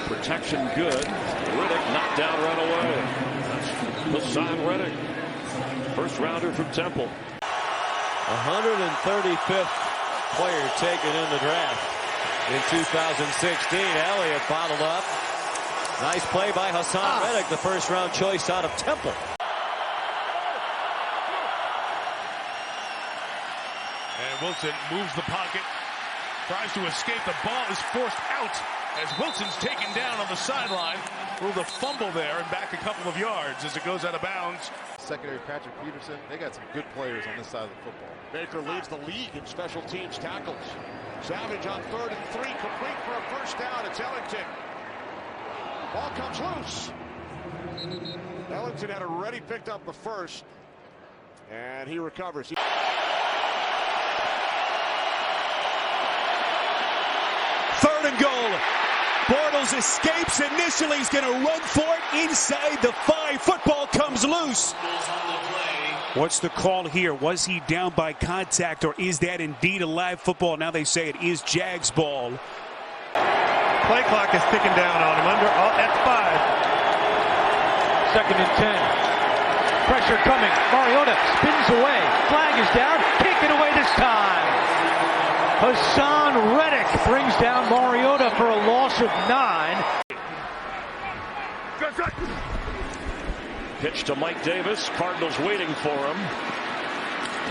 Protection good. Reddick knocked down right away. Haason Reddick, first rounder from Temple. 135th player taken in the draft in 2016. Elliott bottled up. Nice play by Haason Reddick, the first round choice out of Temple. And Wilson moves the pocket, tries to escape. The ball is forced out as Wilson's taken down on the sideline. With a fumble there and back a couple of yards as it goes out of bounds. Secondary Patrick Peterson, they got some good players on this side of the football. Baker leads the league in special teams tackles. Savage on 3rd and 3, complete for a first down. It's Ellington. Ball comes loose. Ellington had already picked up the first, and he recovers. Third and goal. Bortles escapes initially. He's going to run for it inside the 5. Football comes loose. What's the call here? Was he down by contact, or is that indeed a live football? Now they say it is Jags ball. Play clock is ticking down on him at 5. 2nd and 10. Pressure coming. Mariota spins away. Flag is down. Taken away this time. Haason Reddick brings down Mariota for a loss of 9. Pitch to Mike Davis. Cardinals waiting for him.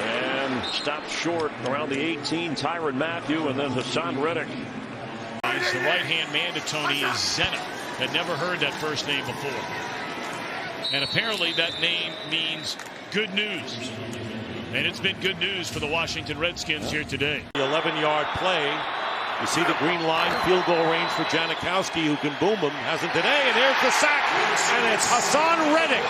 And stopped short around the 18. Tyrann Mathieu, and then Haason Reddick. He's the right-hand man to Tony is Zena. Had never heard that first name before. And apparently that name means good news. And it's been good news for the Washington Redskins here today. The 11-yard play. You see the green line, field goal range for Janikowski, who can boom him. Hasn't today, and here's the sack. And it's Haason Reddick.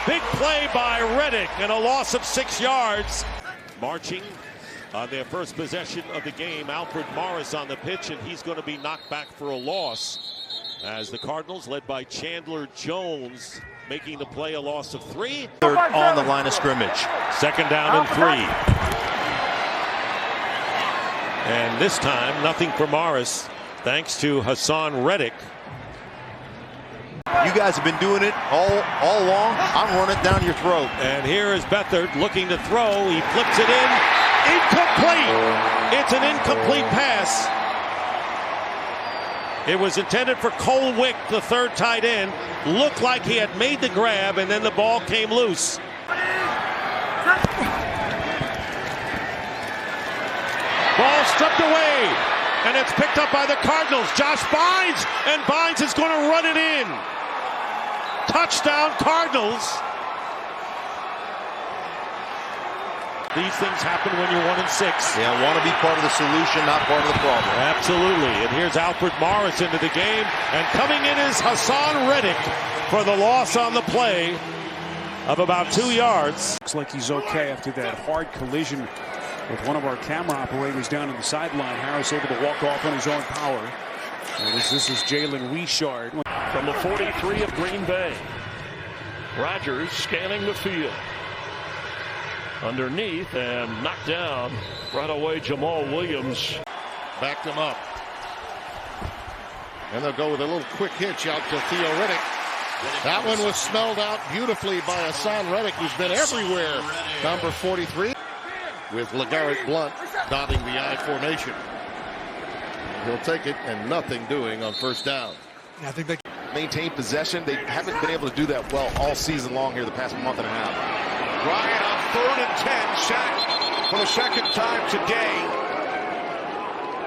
Big play by Reddick and a loss of 6 yards. Marching on their first possession of the game. Alfred Morris on the pitch, and he's going to be knocked back for a loss. As the Cardinals, led by Chandler Jones, making the play, a loss of 3. Third on the line of scrimmage. 2nd down and 3. And this time, nothing for Morris, thanks to Haason Reddick. You guys have been doing it all along. I'm running it down your throat. And here is Beathard looking to throw. He flips it in. Incomplete. It's an incomplete pass. It was intended for Cole Wick, the 3rd tight end. Looked like he had made the grab, and then the ball came loose. Ball stripped away, and it's picked up by the Cardinals. Josh Bynes, and Bynes is going to run it in. Touchdown, Cardinals. These things happen when you're 1-6. Yeah, want to be part of the solution, not part of the problem. Absolutely. And here's Alfred Morris into the game. And coming in is Haason Reddick for the loss on the play of about 2 yards. Looks like he's okay after that hard collision with one of our camera operators down on the sideline. Harris able to walk off on his own power. And this is Jalen Richard. From the 43 of Green Bay. Rodgers scanning the field. Underneath and knocked down right away. Jamal Williams Backed him up. And they'll go with a little quick hitch out to Theo Reddick. That one was smelled out beautifully by Haason Reddick, who's been everywhere. Number 43 with LeGarrette Blount dotting the I formation. He'll take it, and nothing doing on first down. I think they maintain possession. They haven't been able to do that well all season long here the past month and a half. Ryan on 3rd and 10, sacked for the 2nd time today.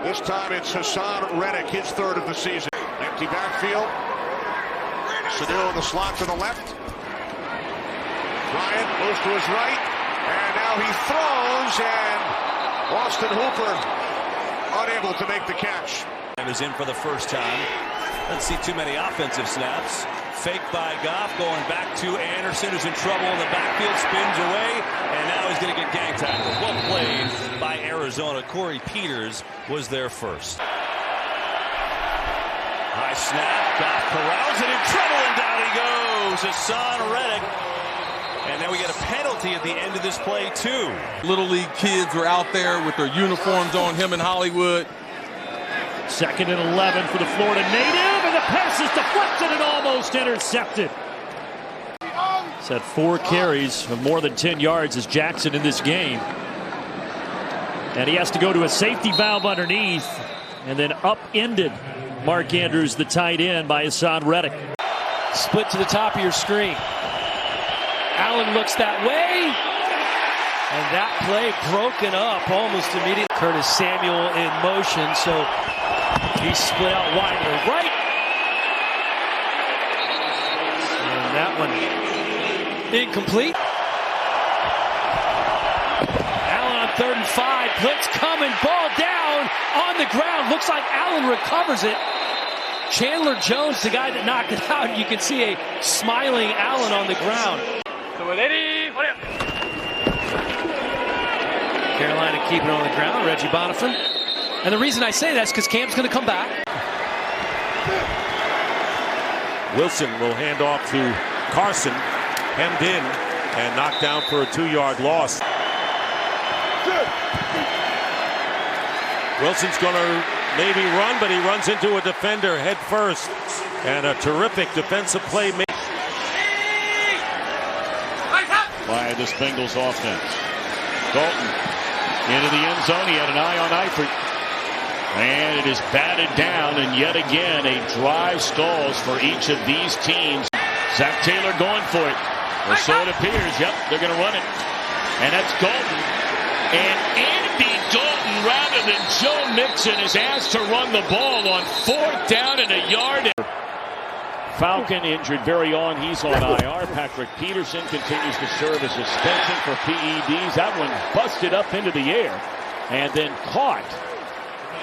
This time it's Haason Reddick, his 3rd of the season. Empty backfield. Sanu in the slot to the left. Ryan moves to his right, and now he throws, and Austin Hooper unable to make the catch. And is in for the first time. Let's see too many offensive snaps. Fake by Goff, going back to Anderson, who's in trouble in the backfield, spins away, and now he's going to get gang tackled. Well played by Arizona. Corey Peters was there first. High snap, Goff corrals it, in trouble, and down he goes. Haason Reddick. And now we get a penalty at the end of this play, too. Little League kids were out there with their uniforms on, him in Hollywood. 2nd and 11 for the Florida native, and the pass is deflected and almost intercepted. He's had 4 carries of more than 10 yards as Jackson in this game. And he has to go to a safety valve underneath, and then upended Mark Andrews, the tight end, by Haason Reddick. Split to the top of your screen. Allen looks that way, and that play broken up almost immediately. Curtis Samuel in motion, so he split out wide to the right. And that one incomplete. Allen on 3rd and 5, blitz coming, ball down on the ground. Looks like Allen recovers it. Chandler Jones, the guy that knocked it out. You can see a smiling Allen on the ground. Carolina keeping it on the ground. Reggie Bonifant. And the reason I say that is because Cam's going to come back. Wilson will hand off to Carson, hemmed in and knocked down for a 2-yard loss. Wilson's going to maybe run, but he runs into a defender head first, and a terrific defensive play made by this Bengals offense. Dalton into the end zone. He had an eye on Eifert. And it is batted down, and yet again a drive stalls for each of these teams. Zach Taylor going for it. Or so it appears. Yep, they're going to run it. And that's Dalton. And Andy Dalton, rather than Joe Mixon, is asked to run the ball on 4th down and a yard. Falcon injured very on. He's on IR. Patrick Peterson continues to serve as suspension for PEDs. That one busted up into the air and then caught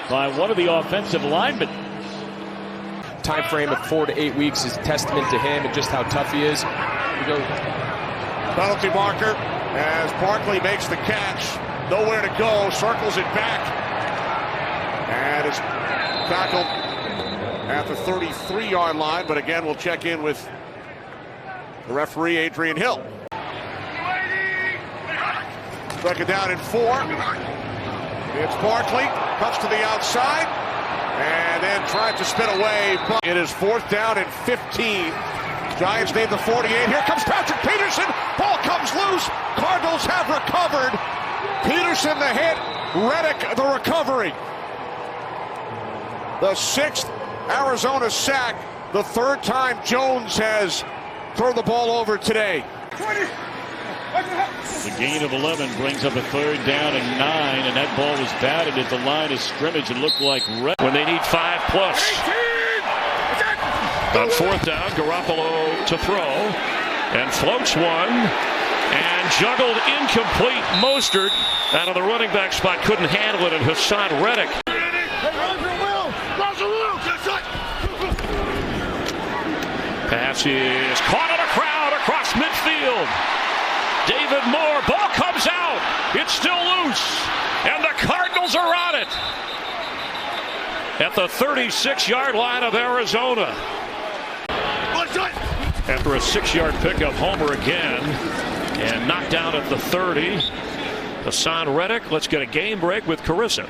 by one of the offensive linemen. Time frame of 4 to 8 weeks is a testament to him and just how tough he is. We go. Penalty marker as Barkley makes the catch. Nowhere to go. Circles it back. And it's tackled at the 33-yard line, but again, we'll check in with the referee, Adrian Hill. 2nd down and 4. It's Barkley, cuts to the outside, and then tried to spin away. It is 4th down and 15. Giants need the 48. Here comes Patrick Peterson. Ball comes loose. Cardinals have recovered. Peterson the hit. Reddick the recovery. The 6th Arizona sack, the 3rd time Jones has thrown the ball over today. The gain of 11 brings up a 3rd down and 9, and that ball was batted at the line of scrimmage. It looked like when they need 5+. On 4th down, Garoppolo to throw and floats one and juggled incomplete. Mostert out of the running back spot couldn't handle it, and Haason Reddick. Pass is caught in a crowd across midfield. David Moore, ball comes out. It's still loose, and the Cardinals are on it at the 36-yard line of Arizona. After a 6-yard pickup, Homer again, and knocked down at the 30. Haason Reddick. Let's get a game break with Carissa.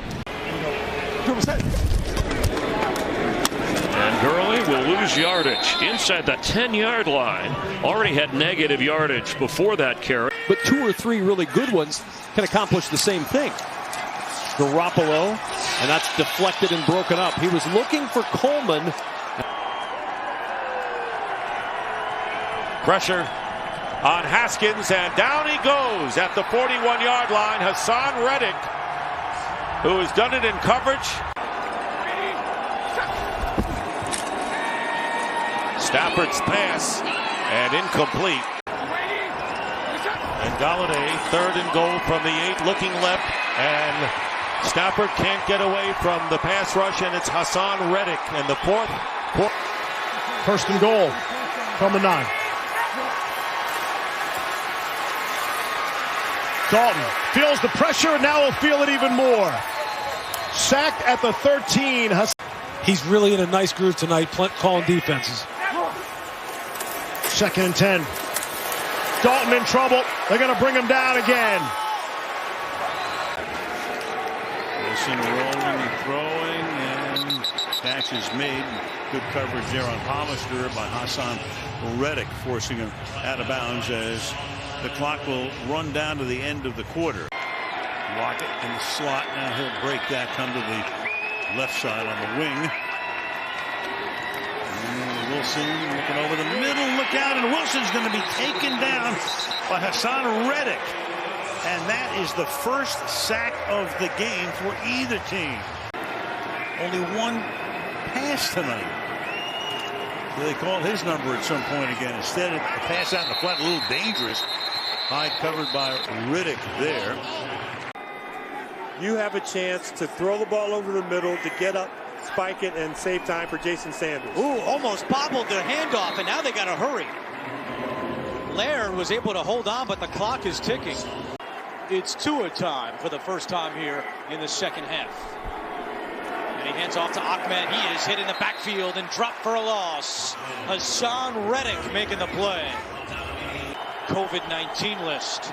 And Gurley will lose yardage inside the 10-yard line. Already had negative yardage before that carry. But 2 or 3 really good ones can accomplish the same thing. Garoppolo, and that's deflected and broken up. He was looking for Coleman. Pressure on Haskins, and down he goes at the 41-yard line. Haason Reddick, who has done it in coverage. Stafford's pass, and incomplete. And Galladay, 3rd and goal from the 8, looking left, and Stafford can't get away from the pass rush, and it's Haason Reddick in the 4th. 1st and goal from the 9. Dalton feels the pressure, and now he'll feel it even more. Sacked at the 13. He's really in a nice groove tonight, calling defenses. 2nd and 10. Dalton in trouble. They're going to bring him down again. Wilson rolling and throwing, and catch is made. Good coverage there on Hollister by Haason Reddick, forcing him out of bounds as the clock will run down to the end of the quarter. Lockett in the slot. Now he'll break that, come to the left side on the wing. And Wilson looking over the middle. Look out, and Wilson's going to be taken down by Haason Reddick. And that is the first sack of the game for either team. Only one pass tonight. So they called his number at some point again. Instead of a pass out in the flat, a little dangerous. High covered by Reddick there. You have a chance to throw the ball over the middle to get up, spike it, and save time for Jason Sanders. Ooh, almost bobbled the handoff, and now they got to hurry. Laird was able to hold on, but the clock is ticking. It's Tua time for the first time here in the second half. And he hands off to Ahmed. He is hit in the backfield and dropped for a loss. Haason Reddick making the play. COVID-19 list.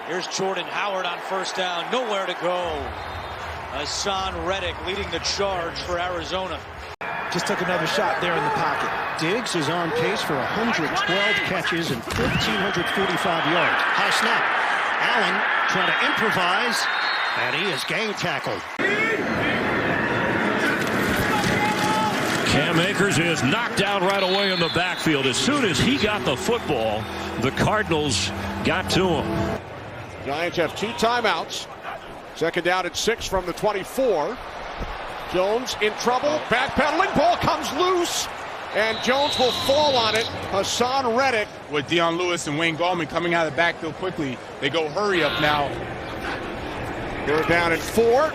Here's Jordan Howard on first down. Nowhere to go. Haason Reddick leading the charge for Arizona. Just took another shot there in the pocket. Diggs is on pace for 112 catches and 1,445 yards. High snap. Allen trying to improvise, and he is gang tackled. Cam Akers is knocked down right away in the backfield. As soon as he got the football, the Cardinals got to him. Giants have 2 timeouts. Second down and 6 from the 24. Jones in trouble. Backpedaling. Ball comes loose. And Jones will fall on it. Haason Reddick. With Dion Lewis and Wayne Gallman coming out of the backfield quickly, they go hurry up now. They're down at 4.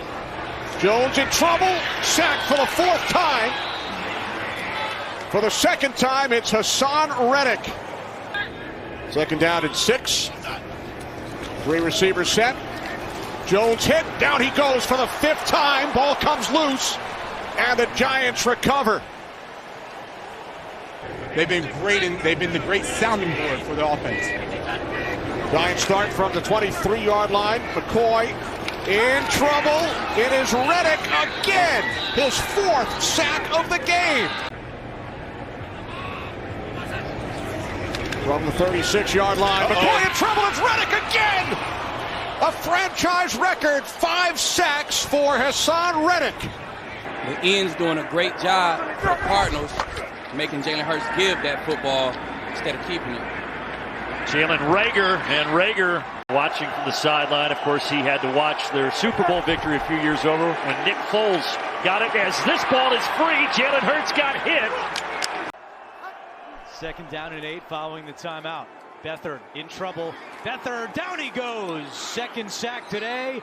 Jones in trouble. Sacked for the 4th time. For the 2nd time, it's Haason Reddick. Second down and 6. 3 receivers set. Jones hit. Down he goes for the 5th time. Ball comes loose. And the Giants recover. They've been great, and they've been the great sounding board for the offense. Giants start from the 23-yard line. McCoy in trouble. It is Reddick again. His 4th sack of the game. From the 36-yard line. McCoy in trouble. It's Reddick again. A franchise record 5 sacks for Haason Reddick. The end's doing a great job for the Cardinals, making Jalen Hurts give that football instead of keeping it. Jalen Reagor, and Reagor watching from the sideline. Of course, he had to watch their Super Bowl victory a few years over when Nick Foles got it. As this ball is free, Jalen Hurts got hit. Second down and 8 following the timeout. Beathard in trouble. Beathard, down he goes. 2nd sack today.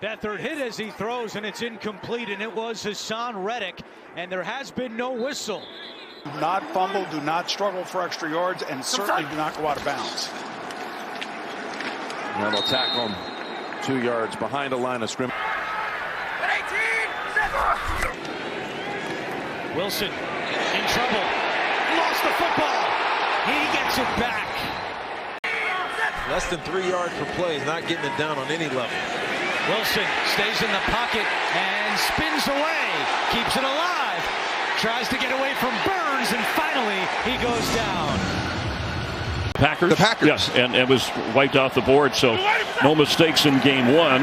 Beathard hit as he throws, and it's incomplete, and it was Haason Reddick, and there has been no whistle. Do not fumble, do not struggle for extra yards, and certainly do not go out of bounds. And they'll tackle him 2 yards behind the line of scrimmage. Wilson in trouble. Lost the football. He gets it back. Less than 3 yards per play is not getting it down on any level. Wilson stays in the pocket and spins away. Keeps it alive. Tries to get away from Burns, and finally he goes down. Packers? The Packers. Yes, and it was wiped off the board, so no mistakes in game 1.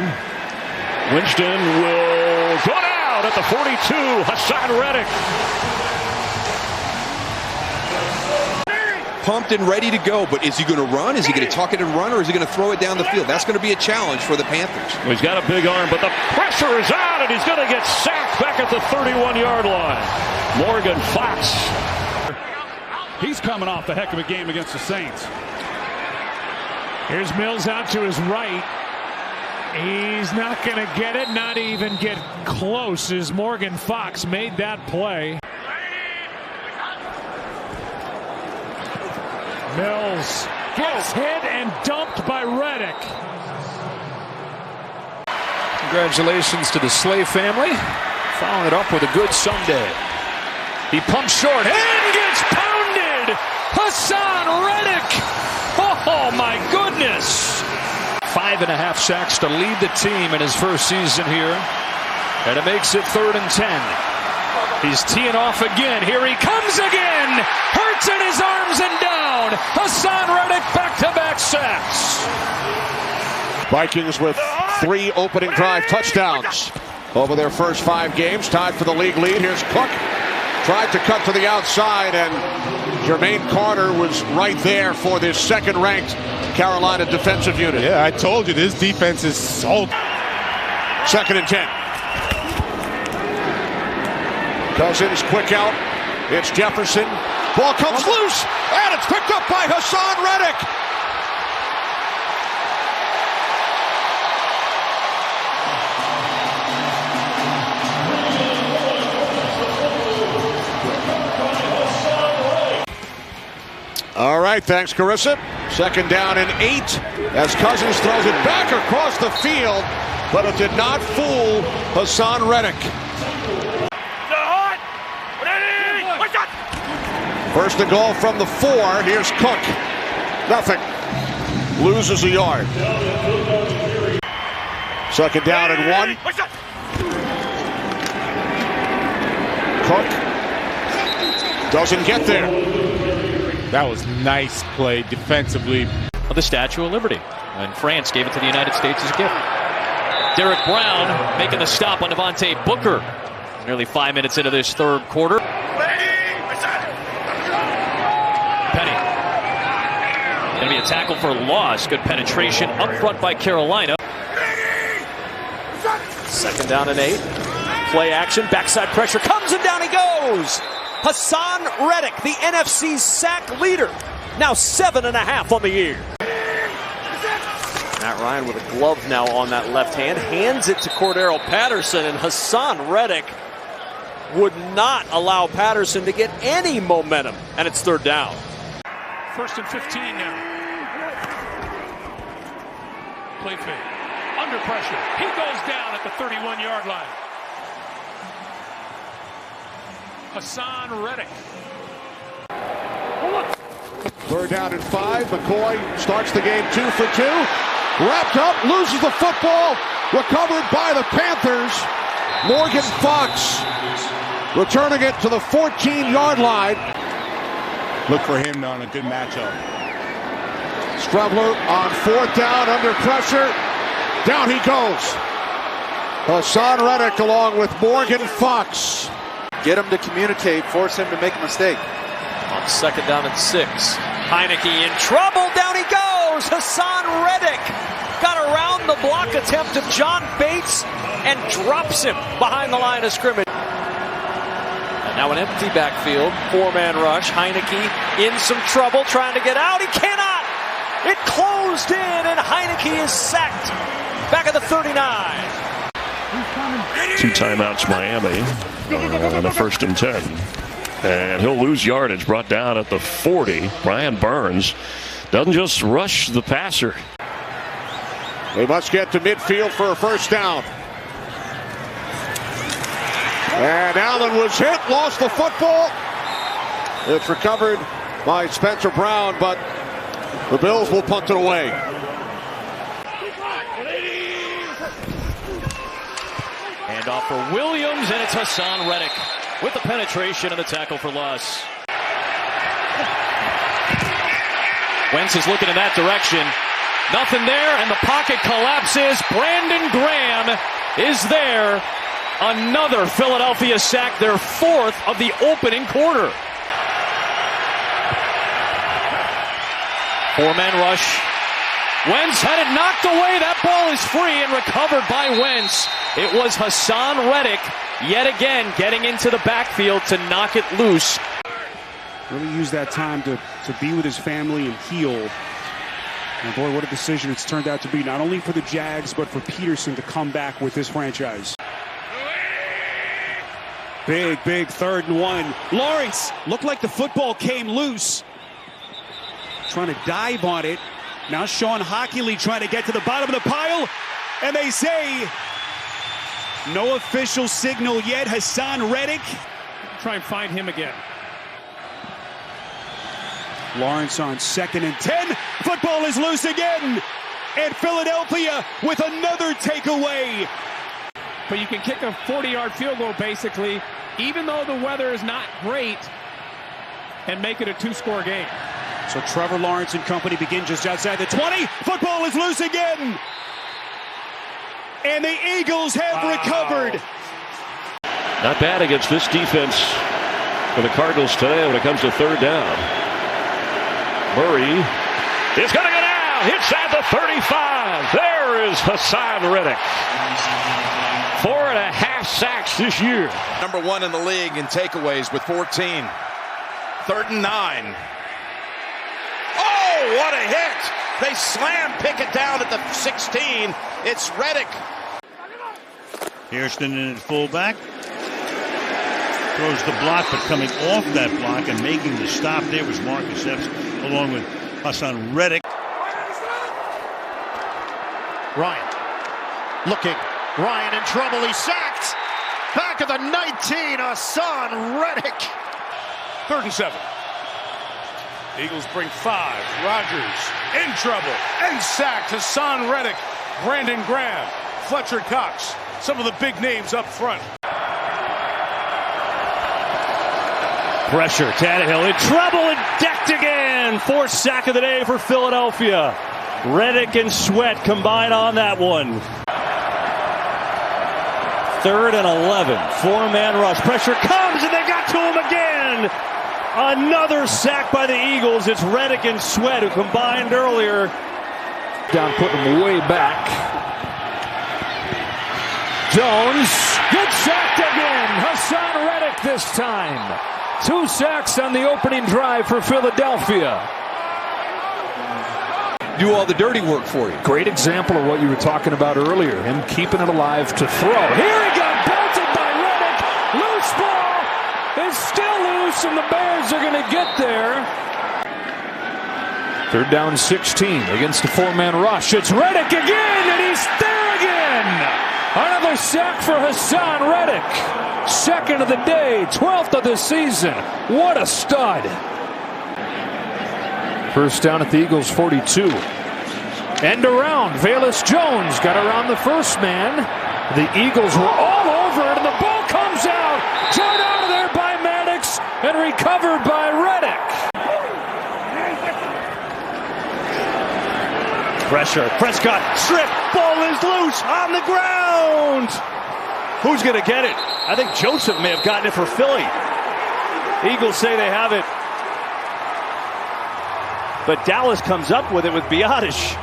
Winston will go down at the 42. Haason Reddick. Pumped and ready to go, but is he going to run? Is he going to tuck it and run, or is he going to throw it down the field? That's going to be a challenge for the Panthers. Well, he's got a big arm, but the pressure is on, and he's going to get sacked back at the 31-yard line. Morgan Fox. He's coming off a heck of a game against the Saints. Here's Mills out to his right. He's not going to get it, not even get close, as Morgan Fox made that play. Mills gets hit and dumped by Reddick. Congratulations to the Slay family. Following it up with a good Sunday. He pumps short and gets pounded. Haason Reddick. Oh, my goodness. 5.5 sacks to lead the team in his first season here. And it makes it 3rd and 10. He's teeing off again. Here he comes again. Hurts in his arms and down. Haason Reddick back-to-back sacks. Vikings with 3 opening drive touchdowns over their first 5 games. Tied for the league lead. Here's Cook. Tried to cut to the outside, and Jermaine Carter was right there for this second-ranked Carolina defensive unit. Yeah, I told you, this defense is so... 2nd and 10. Cousins, quick out. It's Jefferson. Ball comes loose, and it's picked up by Haason Reddick. All right, thanks, Carissa. 2nd down and 8 as Cousins throws it back across the field, but it did not fool Haason Reddick. First and goal from the 4. Here's Cook. Nothing. Loses a yard. 2nd down and 1. Cook doesn't get there. That was nice play defensively. The Statue of Liberty. And France gave it to the United States as a gift. Derek Brown making the stop on Devontae Booker. Nearly 5 minutes into this 3rd quarter. Penny. Going to be a tackle for loss. Good penetration up front by Carolina. 2nd down and 8. Play action. Backside pressure comes and down he goes. Haason Reddick, the NFC sack leader. Now 7.5 on the year. Matt Ryan with a glove now on that left hand. Hands it to Cordero Patterson, and Haason Reddick would not allow Patterson to get any momentum. And it's 3rd down. 1st and 15 now. Play fake. Under pressure. He goes down at the 31-yard line. Haason Reddick. 3rd down and 5. McCoy starts the game 2 for 2. Wrapped up, loses the football. Recovered by the Panthers. Morgan Fox returning it to the 14-yard line. Look for him on a good matchup. Strebler on 4th down under pressure. Down he goes. Haason Reddick along with Morgan Fox. Get him to communicate, force him to make a mistake. On 2nd down and 6. Heineke in trouble. Down he goes. Haason Reddick got around the block attempt of John Bates and drops him behind the line of scrimmage. And now an empty backfield. 4-man rush. Heineke in some trouble trying to get out. He cannot. It closed in, and Heineke is sacked back at the 39. 2 timeouts Miami on a 1st and 10. And he'll lose yardage, brought down at the 40. Brian Burns doesn't just rush the passer. They must get to midfield for a 1st down. And Allen was hit, lost the football. It's recovered by Spencer Brown, but the Bills will punt it away. And off for Williams, and it's Haason Reddick with the penetration and the tackle for loss. Wentz is looking in that direction. Nothing there, and the pocket collapses. Brandon Graham is there. Another Philadelphia sack, their 4th of the opening quarter. 4-man rush. Wentz had it knocked away. That ball is free and recovered by Wentz. It was Haason Reddick yet again getting into the backfield to knock it loose. Really used that time to be with his family and heal. And boy, what a decision it's turned out to be, not only for the Jags, but for Peterson to come back with this franchise. Big 3rd and 1. Lawrence looked like the football came loose. Trying to dive on it. Now Sean Hockley trying to get to the bottom of the pile. And they say no official signal yet. Haason Reddick try and find him again. Lawrence on 2nd and 10. Football is loose again. And Philadelphia with another takeaway. But you can kick a 40-yard field goal, basically, even though the weather is not great, and make it a 2-score game. So Trevor Lawrence and company begin just outside the 20. Football is loose again. And the Eagles have recovered. Not bad against this defense for the Cardinals today when it comes to 3rd down. Murray is going to go down. Hits at the 35. There is Haason Reddick. 4.5 sacks this year. Number 1 in the league in takeaways with 14. 3rd and 9. Oh, what a hit! They slam Pickett down at the 16. It's Reddick. Hairston in at fullback. Throws the block, but coming off that block and making the stop there was Marcus Epps, along with Haason Reddick. Ryan looking. Ryan in trouble. He's sacked. Back at the 19. Haason Reddick. 3rd and 7. Eagles bring 5. Rodgers in trouble and sacked. Haason Reddick, Brandon Graham, Fletcher Cox. Some of the big names up front. Pressure. Tannehill in trouble and decked again. 4th sack of the day for Philadelphia. Reddick and Sweat combine on that one. 3rd and 11. 4-man rush. Pressure comes and they got to him again. Another sack by the Eagles. It's Reddick and Sweat who combined earlier. Down, putting him way back. Jones, good sack again. Haason Reddick this time. 2 sacks on the opening drive for Philadelphia. Do all the dirty work for you. Great example of what you were talking about earlier. Him keeping it alive to throw. Here he got belted by Reddick. Loose ball. It's still loose, and the Bears are going to get there. 3rd down 16 against a 4-man rush. It's Reddick again, and he's there again. Another sack for Haason Reddick. 2nd of the day, 12th of the season. What a stud. 1st down at the Eagles 42. End around. Velus Jones got around the first man. The Eagles were all over it, and the ball comes out. Drawn out of there by Maddox and recovered by Reddick. Pressure. Prescott stripped. Ball is loose on the ground. Who's going to get it? I think Joseph may have gotten it for Philly. Eagles say they have it. But Dallas comes up with it with Biotish.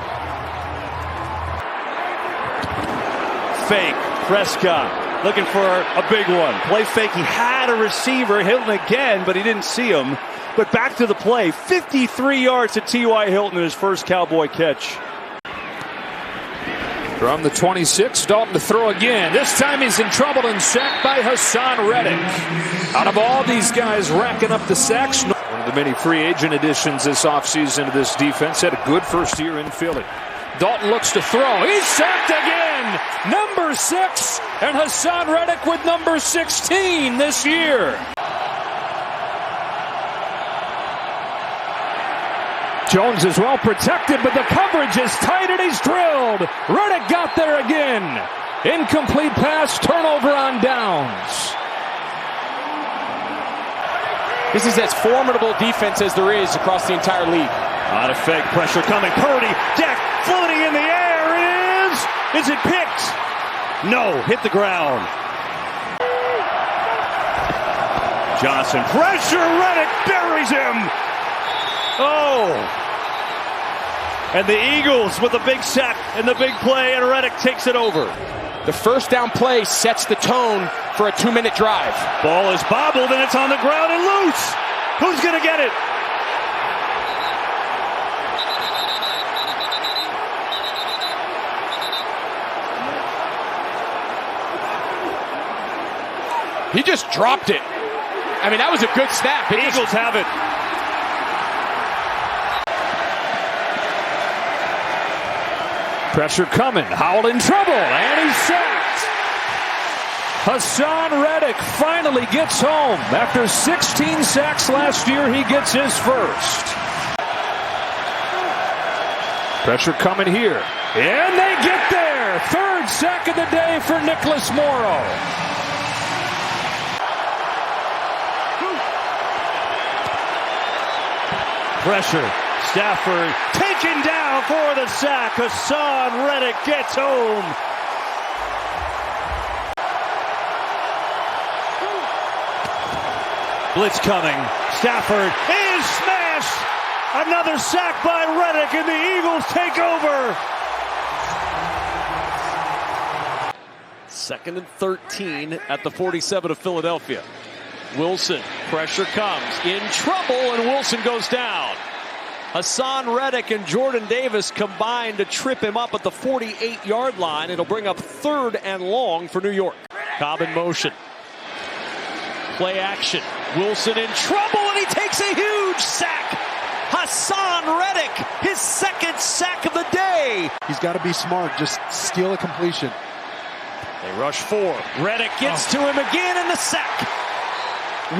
Fake. Prescott looking for a big one. Play fake. He had a receiver. Hilton again, but he didn't see him. But back to the play. 53 yards to T.Y. Hilton in his first Cowboy catch. From the 26, Dalton to throw again. This time he's in trouble and sacked by Haason Reddick. Out of all these guys racking up the sacks, one of the many free agent additions this offseason to this defense. Had a good first year in Philly. Dalton looks to throw. He's sacked again. Number 6, and Haason Reddick with number 16 this year. Jones is well protected, but the coverage is tight and he's drilled. Reddick got there again. Incomplete pass, turnover on downs. This is as formidable defense as there is across the entire league. A lot of fake pressure coming. Purdy, deck, floating in the air. It is. Is it picked? No, hit the ground. Johnson, pressure. Reddick buries him. Oh. And the Eagles with a big sack and the big play, and Reddick takes it over. The first down play sets the tone for a 2-minute drive. Ball is bobbled, and it's on the ground and loose. Who's going to get it? He just dropped it. I mean, that was a good snap. Eagles have it. Pressure coming. Howell in trouble, and he's sacked. Haason Reddick finally gets home. After 16 sacks last year, he gets his first. Pressure coming here. And they get there. Third sack of the day for Nicholas Morrow. Pressure. Stafford taken down for the sack. Haason Reddick gets home. Blitz coming. Stafford is smashed. Another sack by Reddick, and the Eagles take over. 2nd and 13 at the 47 of Philadelphia. Wilson, pressure comes, in trouble, and Wilson goes down. Haason Reddick and Jordan Davis combine to trip him up at the 48-yard line. It'll bring up 3rd and long for New York. Cobb in motion. Play action. Wilson in trouble, and he takes a huge sack. Haason Reddick, his 2nd sack of the day. He's got to be smart. Just steal a completion. They rush 4. Reddick gets to him again in the sack.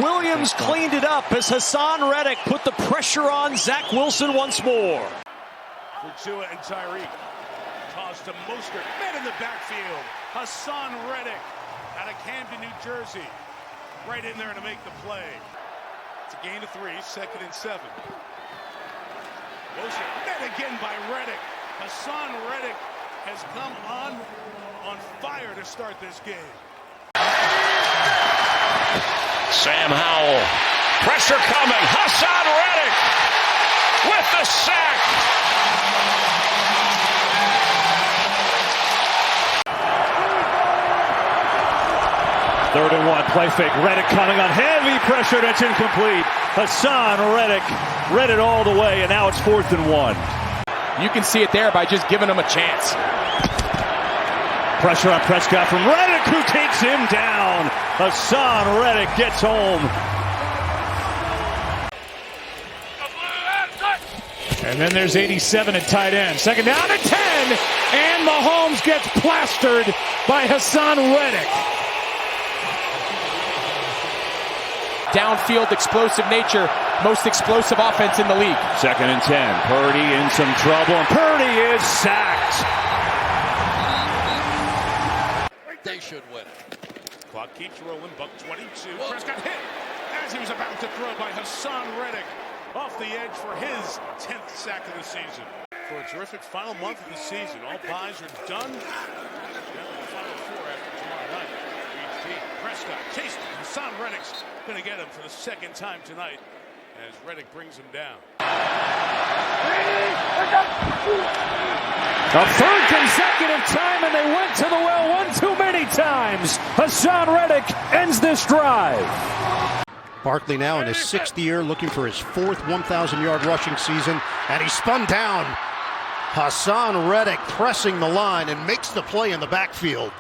Williams cleaned it up as Haason Reddick put the pressure on Zach Wilson once more. For Tua and Tyreek. Toss to Mostert. Man in the backfield. Haason Reddick out of Camden, New Jersey. Right in there to make the play. It's a gain of 3, 2nd and 7. Mostert met again by Reddick. Haason Reddick has come on fire to start this game. Sam Howell. Pressure coming. Haason Reddick with the sack. Third and 1. Play fake. Reddick coming on heavy pressure. That's incomplete. Haason Reddick read it all the way, and now it's 4th and 1. You can see it there by just giving him a chance. Pressure on Prescott from Reddick, who takes him down. Haason Reddick gets home. And then there's 87 at tight end. 2nd down and 10. And Mahomes gets plastered by Haason Reddick. Downfield explosive nature, most explosive offense in the league. 2nd and 10. Purdy in some trouble, and Purdy is sacked. They should win. Clock keeps rolling. Buck 22. Prescott hit as he was about to throw by Haason Reddick off the edge for his 10th sack of the season. For a terrific final month of the season. All buys are done. Now the final 4 after tomorrow night. Prescott chased Haason Reddick's going to get him for the 2nd time tonight as Reddick brings him down. A 3rd consecutive time, and they went to the well one too many times. Haason Reddick ends this drive. Barkley now in his 6th year, looking for his 4th 1,000-yard rushing season, and he spun down. Haason Reddick pressing the line and makes the play in the backfield.